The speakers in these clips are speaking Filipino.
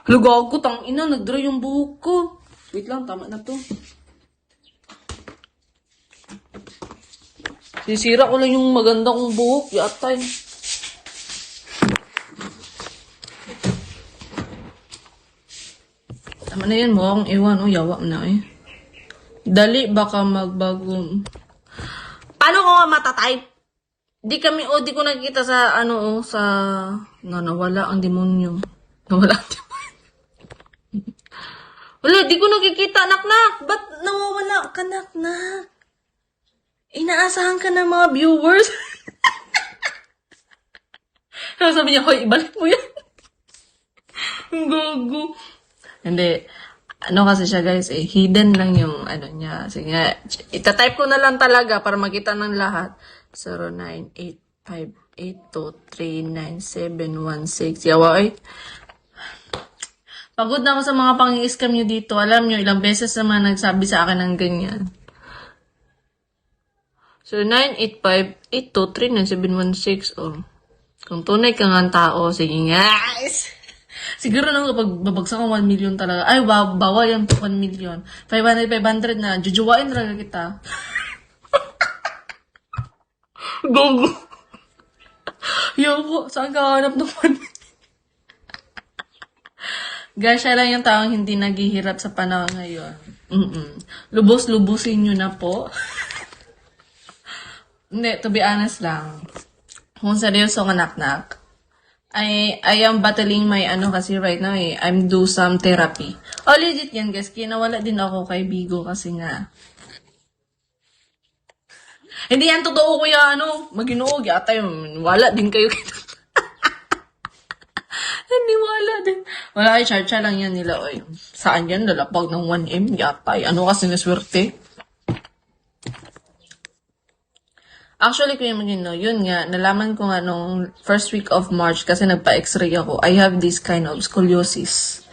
Lugaw ko, tang ina, nag-dry yung buhok ko. Wait lang, tama na to. Sisira ko lang yung maganda kong buhok, yatay. Tama na yan, mukhang iwan, yawa na eh. Dali, baka magbago. Paano ko nga matatype? Di ko nakikita sa, sa, nawala ang demonyo. Nawala ang demonyo. Wala, di ko nakikita, nak-nak. Ba't nawawala ka, nak-nak? Inaasahan ka ng mga viewers. Sabi niya, hoy, ibalik mo yan. Ang gago. Hindi. Kasi siya, guys, hidden lang yung, niya. Sige, itatype ko na lang talaga para makita ng lahat. 098582399716. Yawa, ay. Pagod na ako sa mga pang-i-scam nyo dito. Alam nyo, ilang beses naman nagsabi sa akin ng ganyan. 098582399716. Oh. Kung tunay ka nga tao, sige guys. Siguro nang kapag babagsak ko 1 million talaga. Ay, bawa yung 1 million. 500 na. Jujuwain talaga kita. Gogo. Yoko, saan ka hanap ng 1 million? Guys, siya lang yung taong hindi naghihirap sa panahon ngayon. Lubos-lubusin nyo na po. Hindi, to be honest lang. Kung seryoso ka, nak-nak, I am battling my kasi right now I'm do some therapy. Oh, legit yan, guys. Kinawala din ako kay Bigo kasi nga. Hindi yan totoo, kuya, maginuog, yata yung wala din kayo. Hindi, wala din. Wala, ay, charcha lang yan nila. Oy, saan yan? Lalapag ng 1M, yata. Kasi naswerte? Actually, Kuya Magino, yun nga, nalaman ko nga nung first week of March kasi nagpa-x-ray ako. I have this kind of scoliosis.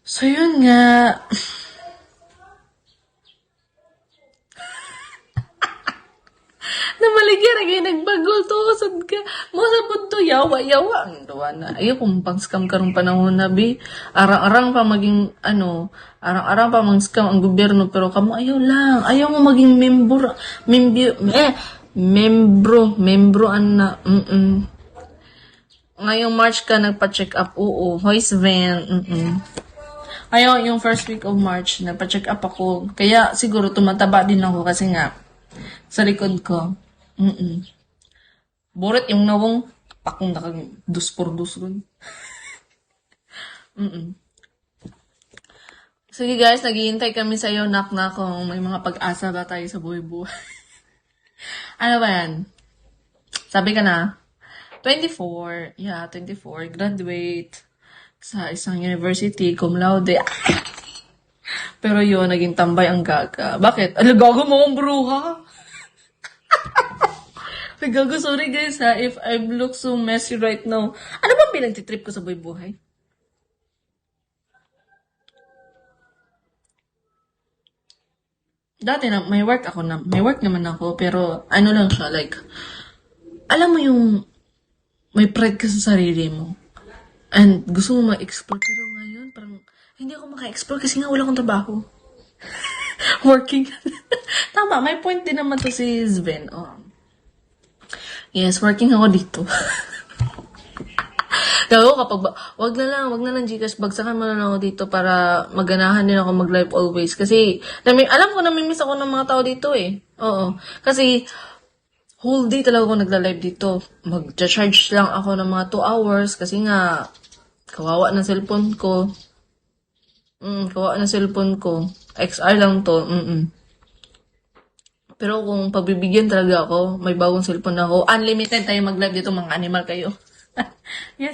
So, yun nga. Namaligyan, nagbagol to. Sad ka. Mo sa punto, yawa. Ang duwa na. Ayaw kung pang-scam karong panahon na, bi. Arang-arang pa maging, arang-arang pa mang-scam ang gobyerno. Pero kamo, ayaw lang. Ayaw mo maging membro, Ngayong March ka nagpa-check up, oo. Hoy, Sven, Ayaw, yung first week of March, nagpa-check up ako. Kaya, siguro, tumataba din ako kasi nga, sa likod ko. Burit yung nawong pakong nakag-dus-por-dus ron. Sige guys, naghihintay kami sa iyo, nak-nak, kung may mga pag-asa ba tayo sa buhay-buhay. Ano ba yan? Sabi ka na? 24. Yeah, 24. Graduate sa isang university, cum laude. Pero yun, naging tambay ang gaga. Bakit? Ano, gago mo ang bruha? Ay, gago, sorry guys ha, if I look so messy right now. Ano bang pinagtitrip ko sa buhay-buhay? Dati na, may work naman ako, pero lang siya, like, alam mo yung may pride ka sa sarili mo. And gusto mo ma-explore, pero ngayon, parang, hindi ako maka-explore kasi nga wala akong trabaho. Working. Tama, may point din naman to si Sven. Oh. Yes, working ako dito. Gago kapag, wag na lang Gcash, bagsakan mo na lang ako dito para maganahan din ako mag-live always. Kasi, alam ko namimiss ako ng mga tao dito eh. Oo. Kasi, whole day talaga ako nagla-live dito. Mag-charge lang ako ng mga 2 hours kasi nga, kawawa ng cellphone ko. Kawawa ng cellphone ko. XR lang to. Pero kung pagbibigyan talaga ako, may bagong cellphone na ako. Unlimited tayo mag-live dito, mga animal kayo. Yes.